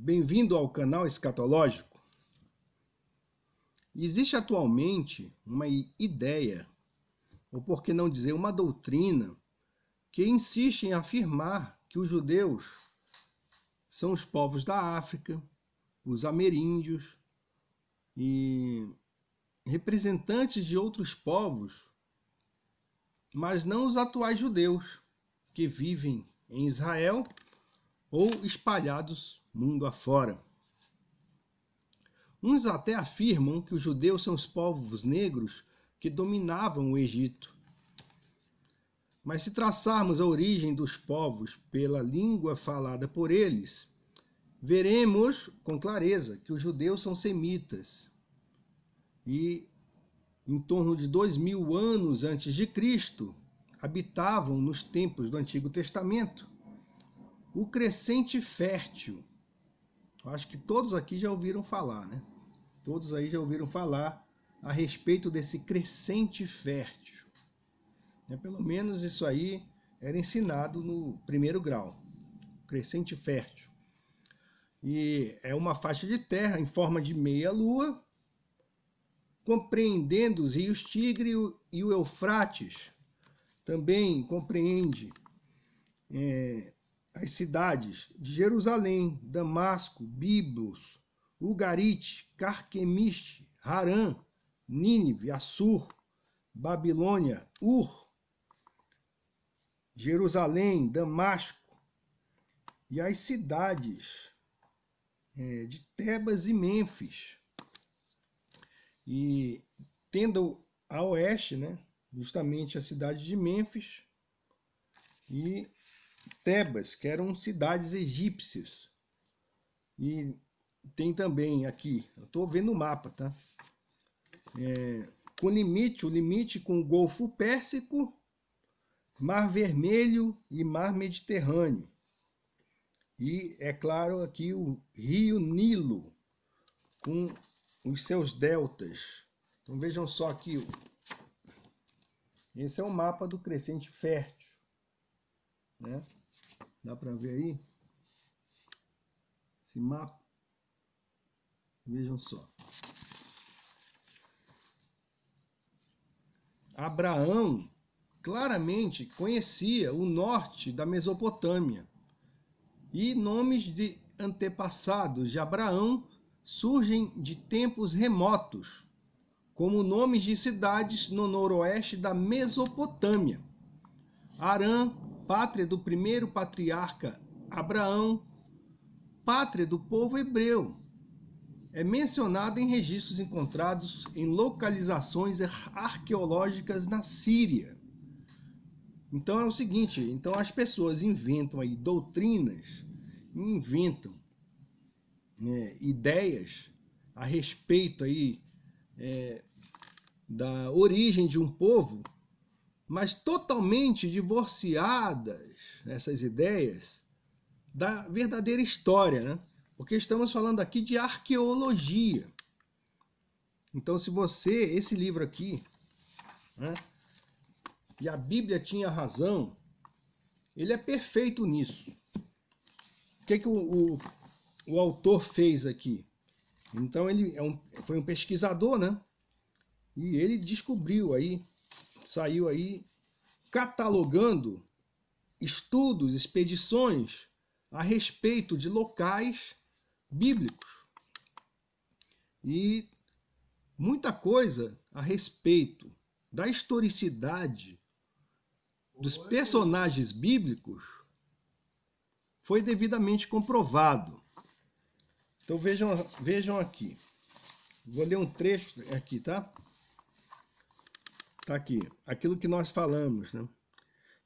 Bem-vindo ao canal Escatológico. Existe atualmente uma ideia, ou por que não dizer uma doutrina, que insiste em afirmar que os judeus são os povos da África, os ameríndios e representantes de outros povos, mas não os atuais judeus que vivem em Israel ou espalhados mundo afora. Uns até afirmam que os judeus são os povos negros que dominavam o Egito. Mas se traçarmos a origem dos povos pela língua falada por eles, veremos com clareza que os judeus são semitas. E em torno de 2000 anos antes de Cristo, habitavam nos tempos do Antigo Testamento o crescente fértil. Eu acho que todos aqui já ouviram falar, né? Todos aí já ouviram falar a respeito desse crescente fértil. Pelo menos isso aí era ensinado no primeiro grau, crescente fértil. E é uma faixa de terra em forma de meia-lua, compreendendo os rios Tigre e o Eufrates. Também compreende as cidades de Jerusalém, Damasco, Biblos, Ugarite, Carquemish, Harã, Nínive, Assur, Babilônia, Ur, Jerusalém, Damasco e as cidades de Tebas e Mênfis. E tendo a oeste, né, justamente a cidade de Mênfis e Tebas, que eram cidades egípcias. E tem também aqui, eu estou vendo o mapa, tá? O limite com o Golfo Pérsico, Mar Vermelho e Mar Mediterrâneo. E, é claro, aqui o Rio Nilo, com os seus deltas. Então vejam só aqui, esse é o mapa do crescente fértil, né? Dá para ver aí? Esse mapa. Vejam só. Abraão claramente conhecia o norte da Mesopotâmia. E nomes de antepassados de Abraão surgem de tempos remotos, como nomes de cidades no noroeste da Mesopotâmia. Harã, pátria do primeiro patriarca Abraão, pátria do povo hebreu, é mencionada em registros encontrados em localizações arqueológicas na Síria. Então é o seguinte, então as pessoas inventam aí doutrinas, inventam ideias a respeito aí da origem de um povo, mas totalmente divorciadas, essas ideias, da verdadeira história, né? Porque estamos falando aqui de arqueologia. Então, se esse livro aqui, né, e a Bíblia tinha razão, ele é perfeito nisso. O que o autor fez aqui? Então, ele foi um pesquisador, né? E ele descobriu aí, saiu aí catalogando estudos, expedições a respeito de locais bíblicos. E muita coisa a respeito da historicidade dos personagens bíblicos foi devidamente comprovado. Então vejam aqui. Vou ler um trecho aqui, tá? Tá aqui. Aquilo que nós falamos, né?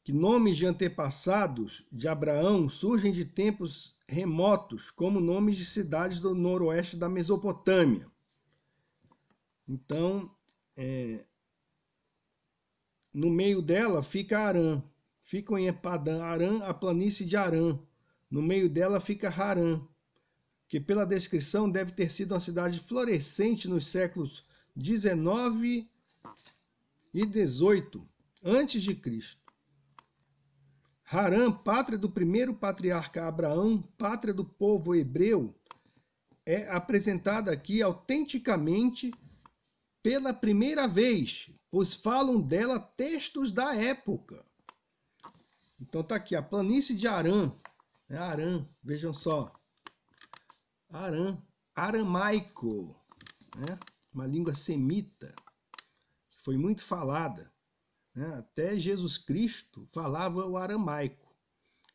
Que nomes de antepassados de Abraão surgem de tempos remotos, como nomes de cidades do noroeste da Mesopotâmia. Então, no meio dela fica Harã. Ficam em Padã Arã, a planície de Harã. No meio dela fica Harã, que pela descrição deve ter sido uma cidade florescente nos séculos 19 e 18 antes de Cristo. Harã, pátria do primeiro patriarca Abraão, pátria do povo hebreu, é apresentada aqui autenticamente pela primeira vez, pois falam dela textos da época. Então está aqui a planície de Arã. Arã, vejam só. Arã, aramaico, né? Uma língua semita, que foi muito falada. Né? Até Jesus Cristo falava o aramaico.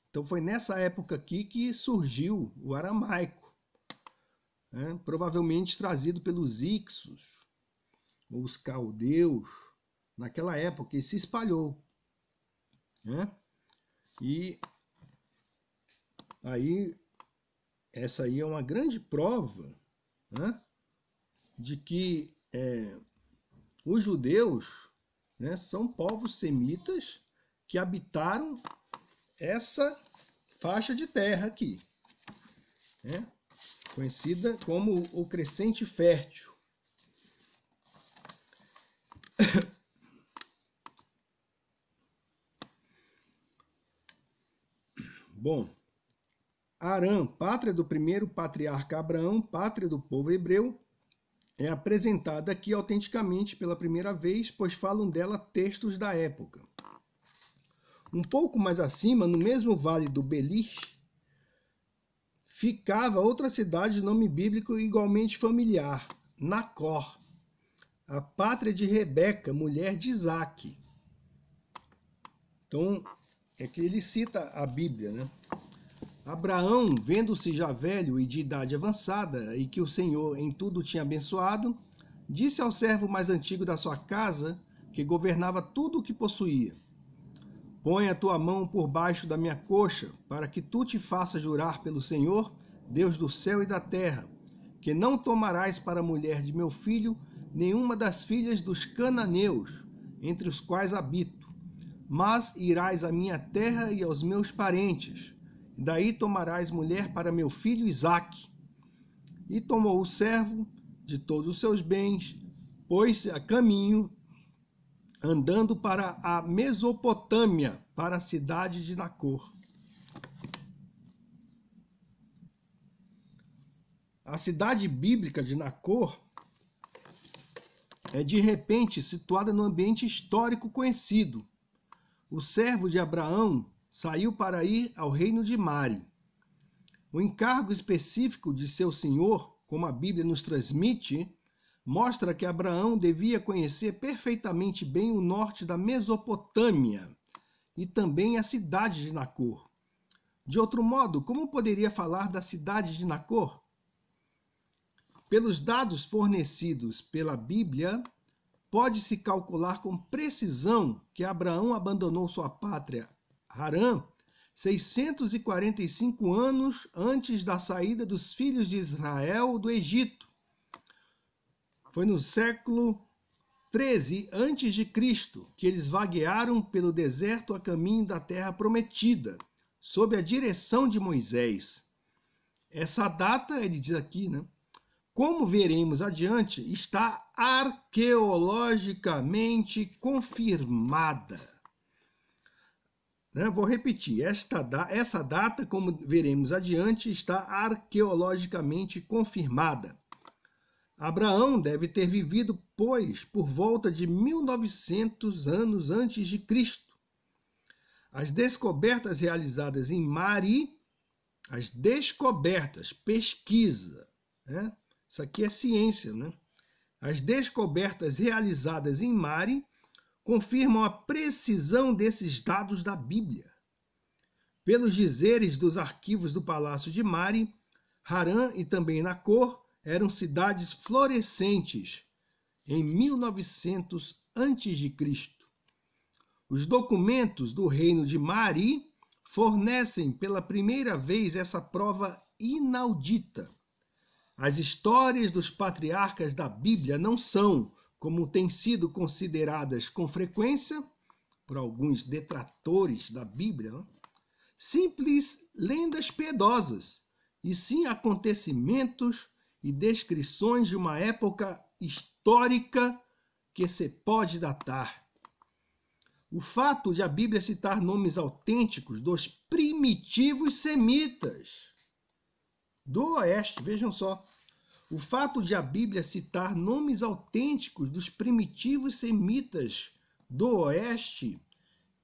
Então foi nessa época aqui que surgiu o aramaico, né? Provavelmente trazido pelos Ixos, ou os caldeus, naquela época, e se espalhou. Né? E aí, essa aí é uma grande prova, né, de que os judeus, né, são povos semitas que habitaram essa faixa de terra aqui, né, conhecida como o Crescente Fértil. Bom, Arã, pátria do primeiro patriarca Abraão, pátria do povo hebreu, é apresentada aqui autenticamente pela primeira vez, pois falam dela textos da época. Um pouco mais acima, no mesmo vale do Beliche, ficava outra cidade de nome bíblico igualmente familiar, Nacor, a pátria de Rebeca, mulher de Isaque. Então, é que ele cita a Bíblia, né? Abraão, vendo-se já velho e de idade avançada, e que o Senhor em tudo tinha abençoado, disse ao servo mais antigo da sua casa, que governava tudo o que possuía: põe a tua mão por baixo da minha coxa, para que tu te faças jurar pelo Senhor, Deus do céu e da terra, que não tomarás para mulher de meu filho nenhuma das filhas dos cananeus, entre os quais habito, mas irás à minha terra e aos meus parentes. Daí tomarás mulher para meu filho Isaque. E tomou o servo de todos os seus bens, pôs-se a caminho, andando para a Mesopotâmia, para a cidade de Nacor. A cidade bíblica de Nacor é de repente situada num ambiente histórico conhecido. O servo de Abraão saiu para ir ao reino de Mari. O encargo específico de seu senhor, como a Bíblia nos transmite, mostra que Abraão devia conhecer perfeitamente bem o norte da Mesopotâmia e também a cidade de Nacor. De outro modo, como poderia falar da cidade de Nacor? Pelos dados fornecidos pela Bíblia, pode-se calcular com precisão que Abraão abandonou sua pátria, Harã, 645 anos antes da saída dos filhos de Israel do Egito. Foi no século 13 a.C. que eles vaguearam pelo deserto a caminho da terra prometida, sob a direção de Moisés. Essa data, ele diz aqui, né? Como veremos adiante, está arqueologicamente confirmada. Vou repetir, essa data, como veremos adiante, está arqueologicamente confirmada. Abraão deve ter vivido, pois, por volta de 1900 anos antes de Cristo. As descobertas realizadas em Mari, pesquisa, né? Isso aqui é ciência, né? As descobertas realizadas em Mari confirmam a precisão desses dados da Bíblia. Pelos dizeres dos arquivos do Palácio de Mari, Harã e também Nacor eram cidades florescentes em 1900 a.C. Os documentos do reino de Mari fornecem pela primeira vez essa prova inaudita. As histórias dos patriarcas da Bíblia não são, como têm sido consideradas com frequência por alguns detratores da Bíblia, simples lendas piedosas, e sim acontecimentos e descrições de uma época histórica que se pode datar. O fato de a Bíblia citar nomes autênticos dos primitivos semitas do Oeste, vejam só, O fato de a Bíblia citar nomes autênticos dos primitivos semitas do Oeste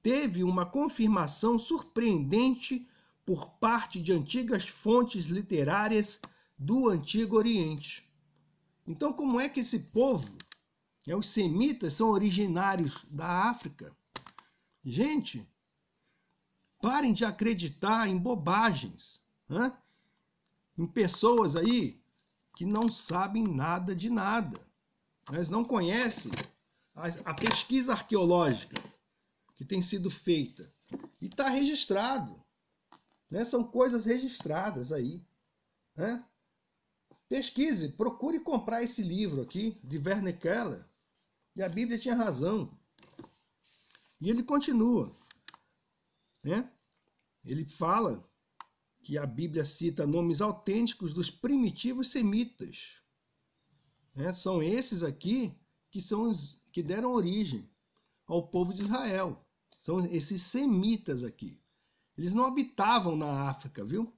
teve uma confirmação surpreendente por parte de antigas fontes literárias do Antigo Oriente. Então, como é que esse povo, os semitas, são originários da África? Gente, parem de acreditar em bobagens, em pessoas aí que não sabem nada de nada. Elas não conhecem a pesquisa arqueológica que tem sido feita. E está registrado. São coisas registradas aí. Pesquise, procure comprar esse livro aqui, de Werner Keller. E a Bíblia tinha razão. E ele continua. Ele fala que a Bíblia cita nomes autênticos dos primitivos semitas. São esses aqui que deram origem ao povo de Israel. São esses semitas aqui. Eles não habitavam na África, viu?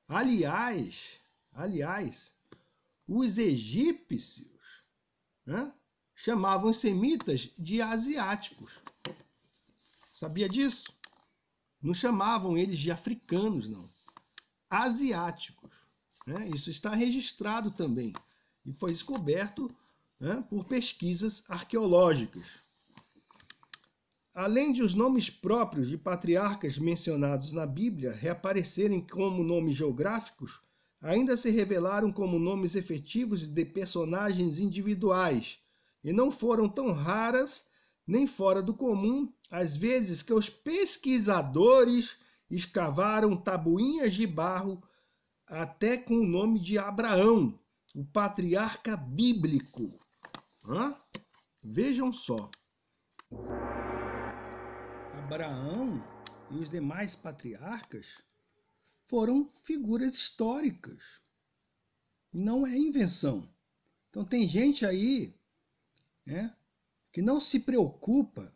Aliás, os egípcios chamavam os semitas de asiáticos. Sabia disso? Não chamavam eles de africanos, não. Asiáticos. Isso está registrado também. E foi descoberto por pesquisas arqueológicas. Além de os nomes próprios de patriarcas mencionados na Bíblia reaparecerem como nomes geográficos, ainda se revelaram como nomes efetivos de personagens individuais, e não foram tão raras nem fora do comum as vezes que os pesquisadores escavaram tabuinhas de barro até com o nome de Abraão, o patriarca bíblico. Vejam só. Abraão e os demais patriarcas foram figuras históricas. Não é invenção. Então tem gente aí que não se preocupa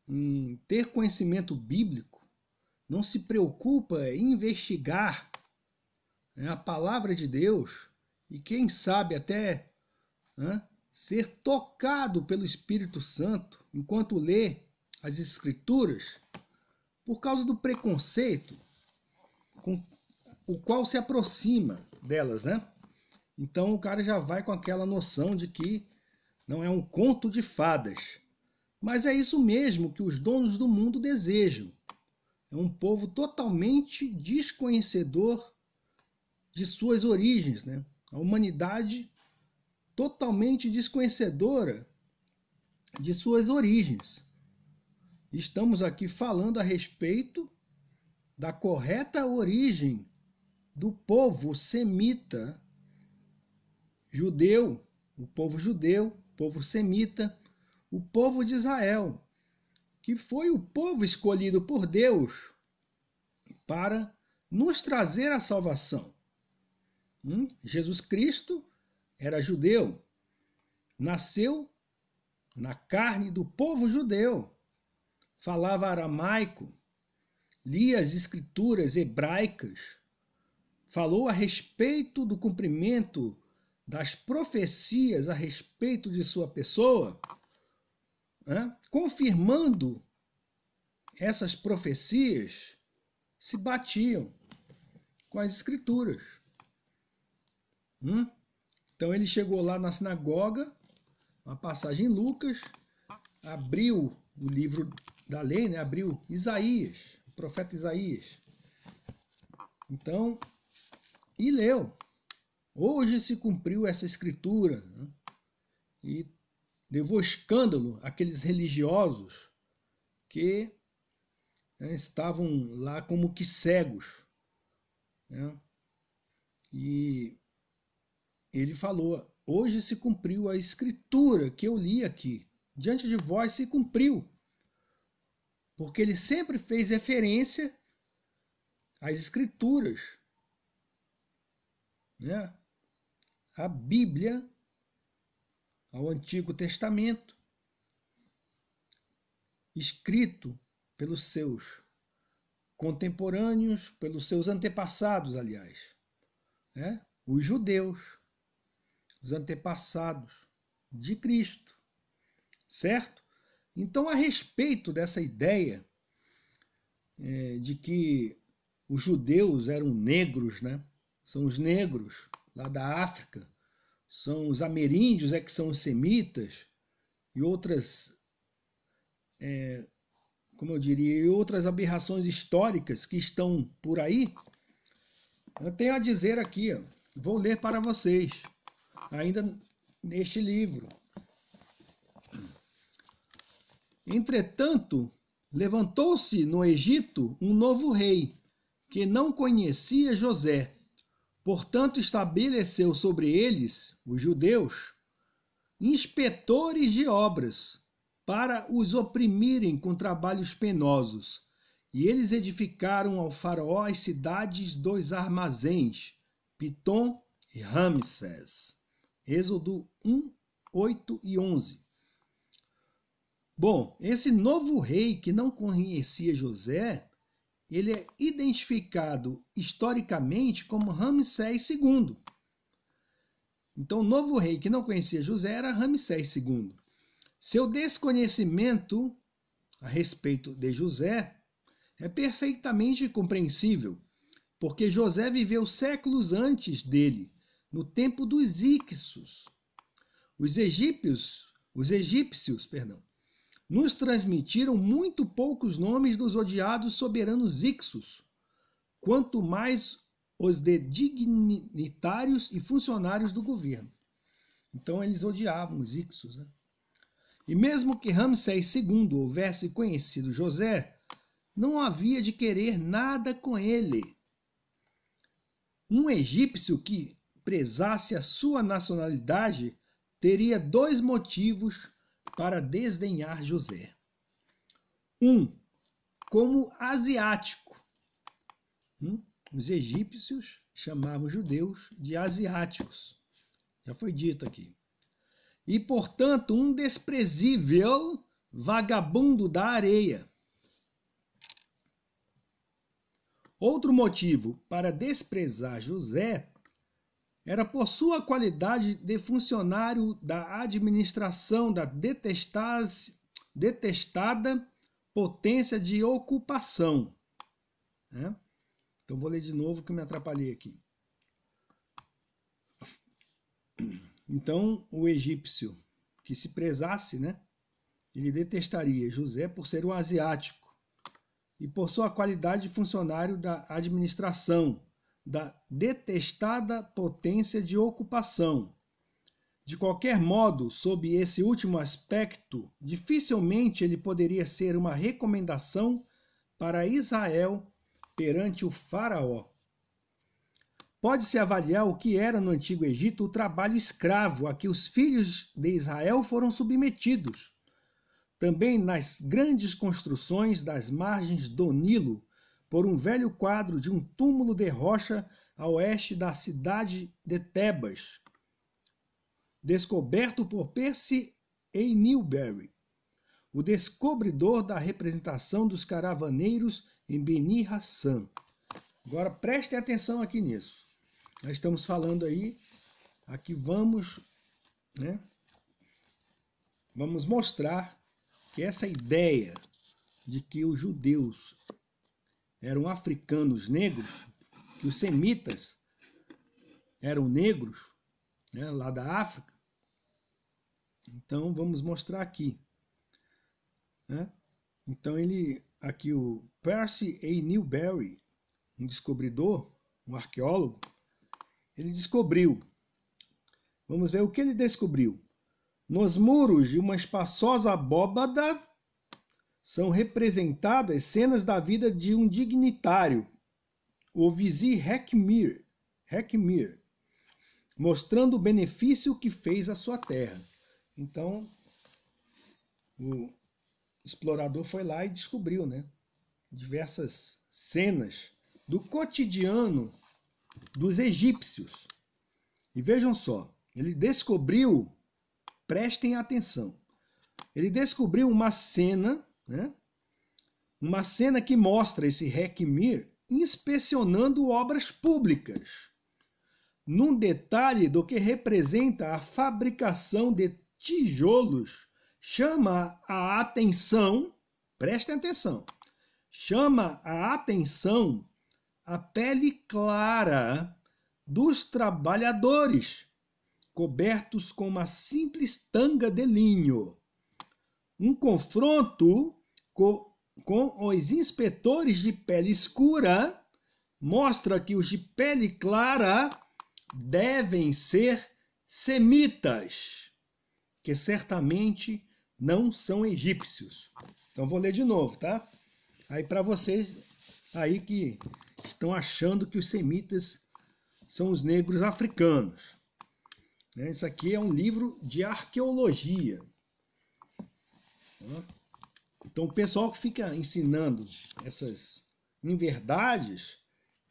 em ter conhecimento bíblico, não se preocupa em investigar a palavra de Deus e quem sabe até ser tocado pelo Espírito Santo enquanto lê as Escrituras, por causa do preconceito com o qual se aproxima delas, Então o cara já vai com aquela noção de que não é um conto de fadas. Mas é isso mesmo que os donos do mundo desejam. É um povo totalmente desconhecedor de suas origens, A humanidade totalmente desconhecedora de suas origens. Estamos aqui falando a respeito da correta origem do povo semita judeu, o povo semita, o povo de Israel, que foi o povo escolhido por Deus para nos trazer a salvação. Jesus Cristo era judeu, nasceu na carne do povo judeu, falava aramaico, lia as escrituras hebraicas, falou a respeito do cumprimento das profecias a respeito de sua pessoa, confirmando essas profecias, se batiam com as escrituras. Então ele chegou lá na sinagoga, uma passagem em Lucas, abriu o livro da lei, abriu Isaías, o profeta Isaías. Então, e leu. Hoje se cumpriu essa escritura. E levou escândalo àqueles religiosos que estavam lá como que cegos. E ele falou, hoje se cumpriu a escritura que eu li aqui. Diante de vós se cumpriu. Porque ele sempre fez referência às escrituras. A Bíblia, ao Antigo Testamento, escrito pelos seus contemporâneos, pelos seus antepassados, aliás, os judeus. os antepassados de Cristo, certo? Então, a respeito dessa ideia de que os judeus eram negros, né? São os negros lá da África, são os ameríndios que são os semitas, e outras, como eu diria, e outras aberrações históricas que estão por aí, eu tenho a dizer aqui, vou ler para vocês, ainda neste livro. Entretanto, levantou-se no Egito um novo rei, que não conhecia José. Portanto, estabeleceu sobre eles, os judeus, inspetores de obras, para os oprimirem com trabalhos penosos. E eles edificaram ao faraó as cidades dos armazéns, Pitom e Ramsés. Êxodo 1, 8 e 11. Bom, esse novo rei que não conhecia José, ele é identificado historicamente como Ramsés II. Então, o novo rei que não conhecia José era Ramsés II. Seu desconhecimento a respeito de José é perfeitamente compreensível, porque José viveu séculos antes dele, no tempo dos Ixos. Os egípcios, nos transmitiram muito poucos nomes dos odiados soberanos Ixos, quanto mais os de dignitários e funcionários do governo. Então eles odiavam os Ixos, né? E mesmo que Ramsés II houvesse conhecido José, não havia de querer nada com ele. Um egípcio que prezasse a sua nacionalidade teria dois motivos para desdenhar José. Como asiático. Os egípcios chamavam os judeus de asiáticos. Já foi dito aqui. E, portanto, um desprezível vagabundo da areia. Outro motivo para desprezar José era por sua qualidade de funcionário da administração da detestada potência de ocupação. Então, vou ler de novo que me atrapalhei aqui. Então, o egípcio que se prezasse, né, ele detestaria José por ser um asiático e por sua qualidade de funcionário da administração da detestada potência de ocupação. De qualquer modo, sob esse último aspecto, dificilmente ele poderia ser uma recomendação para Israel perante o faraó. Pode-se avaliar o que era no Antigo Egito o trabalho escravo a que os filhos de Israel foram submetidos. Também nas grandes construções das margens do Nilo, por um velho quadro de um túmulo de rocha a oeste da cidade de Tebas, descoberto por Percy A. Newberry, o descobridor da representação dos caravaneiros em Beni Hassan. Agora prestem atenção aqui nisso. Nós estamos falando aí, aqui vamos mostrar que essa ideia de que os judeus eram africanos negros, que os semitas eram negros, né, lá da África. Então, vamos mostrar aqui. Então, aqui o Percy A. Newberry, um descobridor, um arqueólogo, ele descobriu. Vamos ver o que ele descobriu. Nos muros de uma espaçosa abóbada são representadas cenas da vida de um dignitário, o vizir Hekmir, mostrando o benefício que fez à sua terra. Então, o explorador foi lá e descobriu, né, diversas cenas do cotidiano dos egípcios. E vejam só, ele descobriu, prestem atenção, ele descobriu uma cena, né, uma cena que mostra esse Hekmir inspecionando obras públicas. num detalhe do que representa a fabricação de tijolos, chama a atenção, prestem atenção, chama a atenção a pele clara dos trabalhadores, cobertos com uma simples tanga de linho. Um confronto com os inspetores de pele escura mostra que os de pele clara devem ser semitas, que certamente não são egípcios. Então vou ler de novo, tá? Aí para vocês aí que estão achando que os semitas são os negros africanos. Isso aqui é um livro de arqueologia. Então o pessoal que fica ensinando essas inverdades,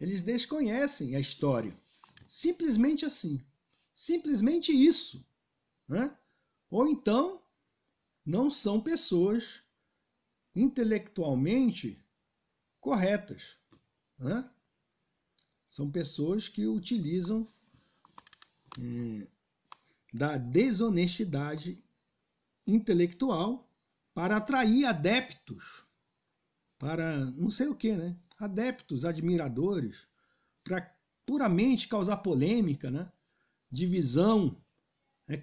eles desconhecem a história. Simplesmente assim. Simplesmente isso. Né? Ou então, não são pessoas intelectualmente corretas. Né? São pessoas que utilizam da desonestidade intelectual para atrair adeptos, para não sei o que, né? Adeptos, admiradores, para puramente causar polêmica, né? Divisão,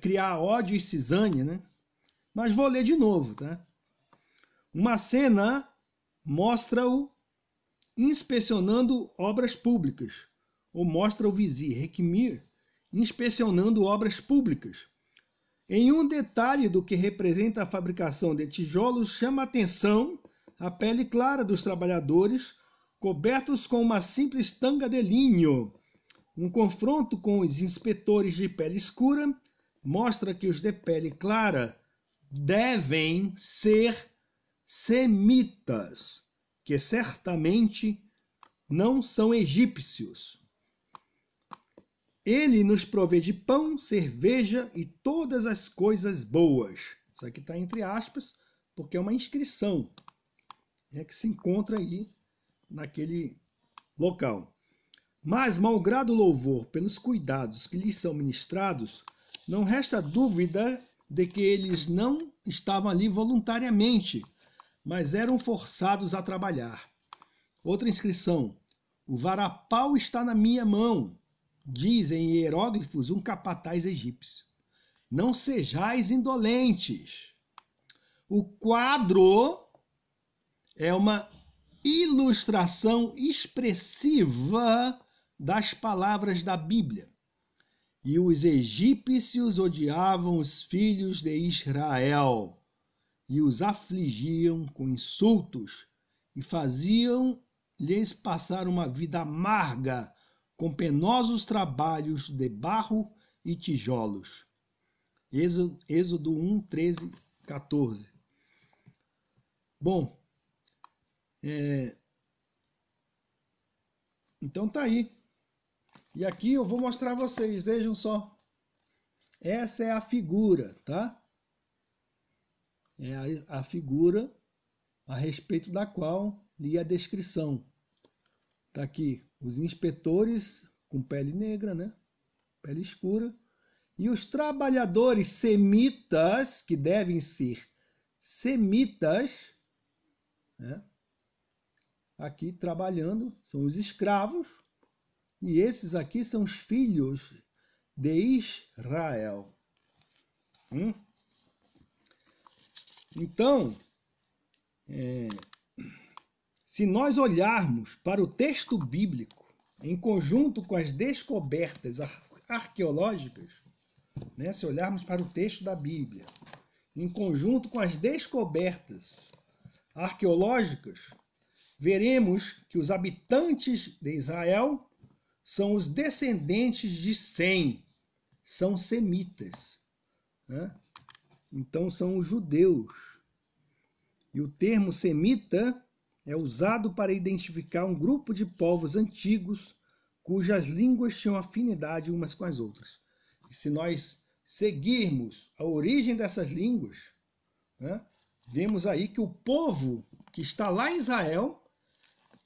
criar ódio e cisânia, né? Mas vou ler de novo, tá? Uma cena mostra-o inspecionando obras públicas, ou mostra o vizir Requimir inspecionando obras públicas. Em um detalhe do que representa a fabricação de tijolos, chama a atenção a pele clara dos trabalhadores, cobertos com uma simples tanga de linho. Um confronto com os inspetores de pele escura mostra que os de pele clara devem ser semitas, que certamente não são egípcios. Ele nos provê de pão, cerveja e todas as coisas boas. Isso aqui está entre aspas, porque é uma inscrição que se encontra aí naquele local. Mas, malgrado o louvor pelos cuidados que lhes são ministrados, não resta dúvida de que eles não estavam ali voluntariamente, mas eram forçados a trabalhar. Outra inscrição: o varapau está na minha mão, diz em hieróglifos um capataz egípcio. Não sejais indolentes. O quadro é uma ilustração expressiva das palavras da Bíblia. E os egípcios odiavam os filhos de Israel e os afligiam com insultos e faziam-lhes passar uma vida amarga com penosos trabalhos de barro e tijolos. Êxodo 1, 13, 14. Bom, então tá aí. E aqui eu vou mostrar a vocês, vejam só. Essa é a figura, tá? É a figura a respeito da qual li a descrição. Tá aqui os inspetores com pele negra, né? Pele escura. E os trabalhadores semitas, que devem ser semitas, né? Aqui trabalhando, são os escravos. E esses aqui são os filhos de Israel. Então, se nós olharmos para o texto bíblico, em conjunto com as descobertas arqueológicas, né, se olharmos para o texto da Bíblia, em conjunto com as descobertas arqueológicas, veremos que os habitantes de Israel são os descendentes de Sem, são semitas, né? Então são os judeus. E o termo semita é usado para identificar um grupo de povos antigos cujas línguas tinham afinidade umas com as outras. E se nós seguirmos a origem dessas línguas, né, vemos aí que o povo que está lá em Israel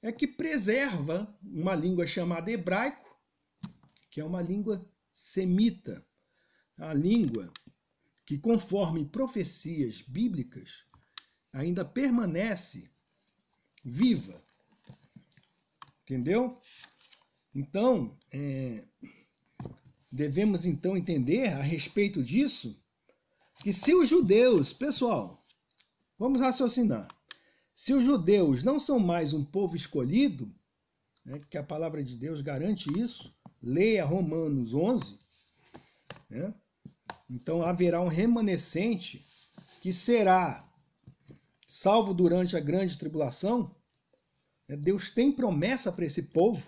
é que preserva uma língua chamada hebraico, que é uma língua semita, a língua que, conforme profecias bíblicas, ainda permanece viva. Entendeu? Então, devemos então entender a respeito disso, que se os judeus, pessoal, vamos raciocinar, se os judeus não são mais um povo escolhido, né, que a palavra de Deus garante isso, leia Romanos 11, né? Então haverá um remanescente que será salvo durante a grande tribulação. Deus tem promessa para esse povo,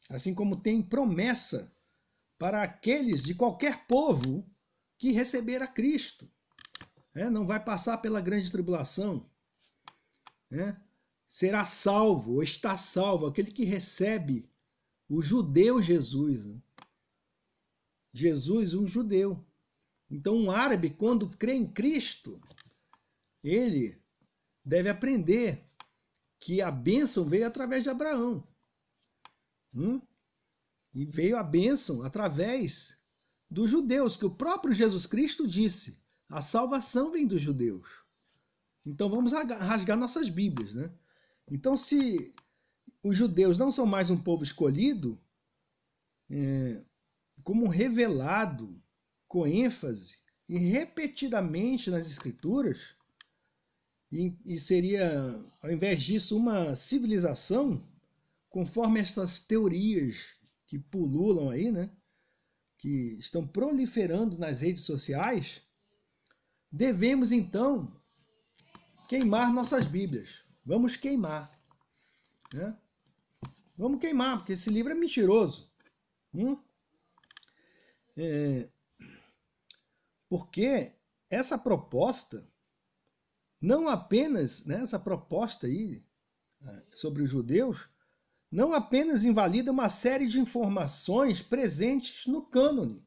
assim como tem promessa para aqueles de qualquer povo que receber a Cristo. Não vai passar pela grande tribulação. Será salvo, ou está salvo, aquele que recebe o judeu Jesus. Jesus, um judeu. Então, um árabe, quando crê em Cristo, ele deve aprender que a bênção veio através de Abraão. E veio a bênção através dos judeus, que o próprio Jesus Cristo disse: a salvação vem dos judeus. Então vamos rasgar nossas Bíblias, né? Então, se os judeus não são mais um povo escolhido, como revelado com ênfase e repetidamente nas Escrituras, e seria, ao invés disso, uma civilização, conforme essas teorias que pululam aí, né, que estão proliferando nas redes sociais, devemos então queimar nossas Bíblias. Vamos queimar. Né? Vamos queimar, porque esse livro é mentiroso. Porque essa proposta, não apenas, né, essa proposta aí sobre os judeus, não apenas invalida uma série de informações presentes no cânone,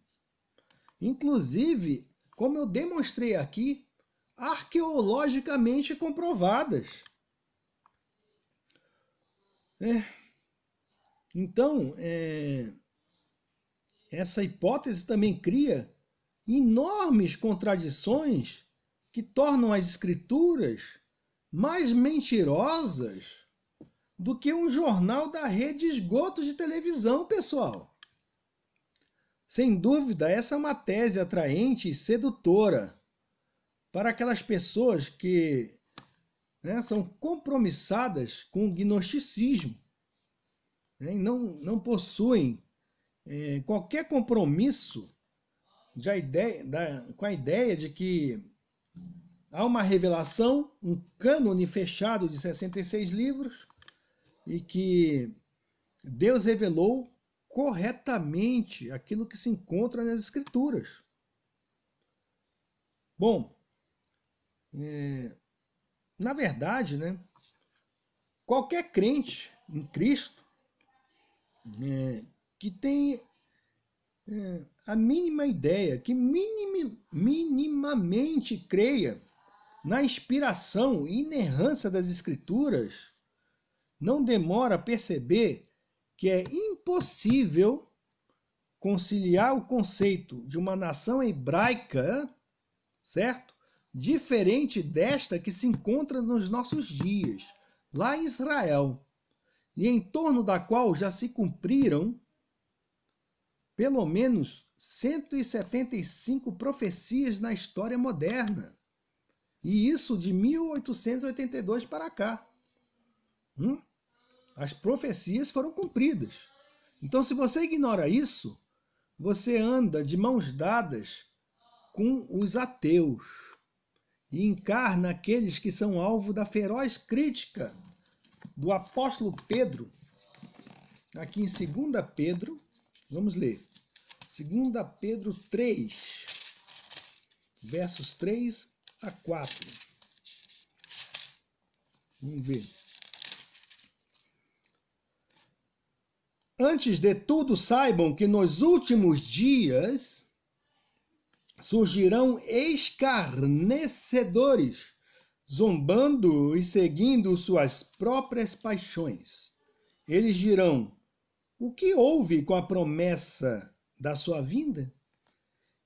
inclusive, como eu demonstrei aqui, arqueologicamente comprovadas. Então, essa hipótese também cria enormes contradições que tornam as Escrituras mais mentirosas do que um jornal da rede esgoto de televisão, pessoal. Sem dúvida, essa é uma tese atraente e sedutora para aquelas pessoas que são compromissadas com o gnosticismo, e não possuem qualquer compromisso com a ideia de que há uma revelação, um cânone fechado de 66 livros, e que Deus revelou corretamente aquilo que se encontra nas Escrituras. Bom, na verdade, né, qualquer crente em Cristo que tem a mínima ideia, que minimamente creia na inspiração e inerrância das Escrituras, não demora a perceber que é impossível conciliar o conceito de uma nação hebraica, certo? Diferente desta que se encontra nos nossos dias, lá em Israel, e em torno da qual já se cumpriram pelo menos 175 profecias na história moderna. E isso de 1882 para cá. As profecias foram cumpridas. Então, se você ignora isso, você anda de mãos dadas com os ateus e encarna aqueles que são alvo da feroz crítica do apóstolo Pedro, aqui em 2 Pedro, vamos ler, 2 Pedro 3, versos 3 a 4. Vamos ver. Antes de tudo, saibam que nos últimos dias surgirão escarnecedores, zombando e seguindo suas próprias paixões. Eles dirão: O que houve com a promessa da sua vinda?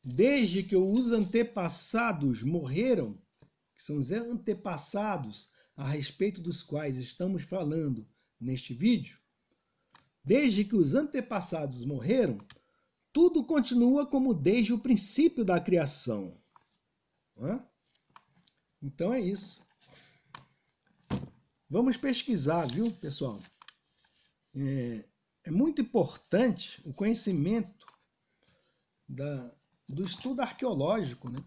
Desde que os antepassados morreram, que são os antepassados a respeito dos quais estamos falando neste vídeo, desde que os antepassados morreram, tudo continua como desde o princípio da criação. Então é isso. Vamos pesquisar, viu, pessoal? É muito importante o conhecimento do estudo arqueológico, né?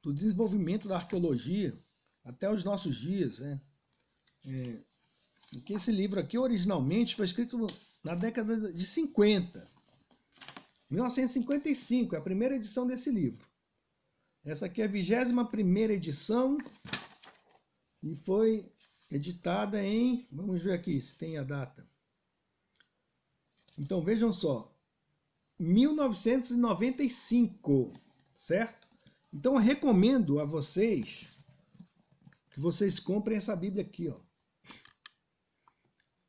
Do desenvolvimento da arqueologia até os nossos dias. Porque esse livro aqui originalmente foi escrito na década de 50. 1955 é a primeira edição desse livro. Essa aqui é a 21ª edição e foi editada em... Vamos ver aqui se tem a data. Então, vejam só. 1995, certo? Então, eu recomendo a vocês que vocês comprem essa Bíblia aqui, ó.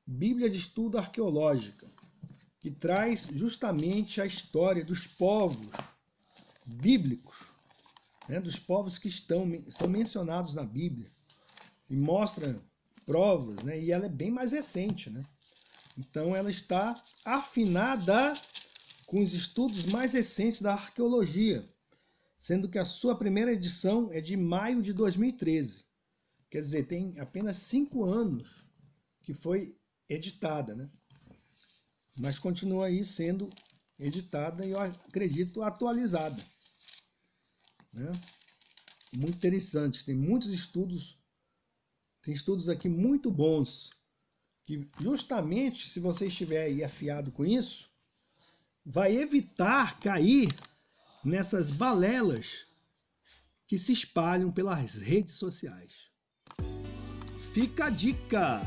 Bíblia de Estudo Arqueológica, que traz justamente a história dos povos bíblicos, né, dos povos que são mencionados na Bíblia, e mostra provas, né, e ela é bem mais recente, né? Então ela está afinada com os estudos mais recentes da arqueologia, sendo que a sua primeira edição é de maio de 2013. Quer dizer, tem apenas 5 anos que foi editada, né? Mas continua aí sendo editada e eu acredito atualizada, né? Muito interessante, tem muitos estudos, tem estudos aqui muito bons, que justamente se você estiver aí afiado com isso, vai evitar cair nessas balelas que se espalham pelas redes sociais. Fica a dica!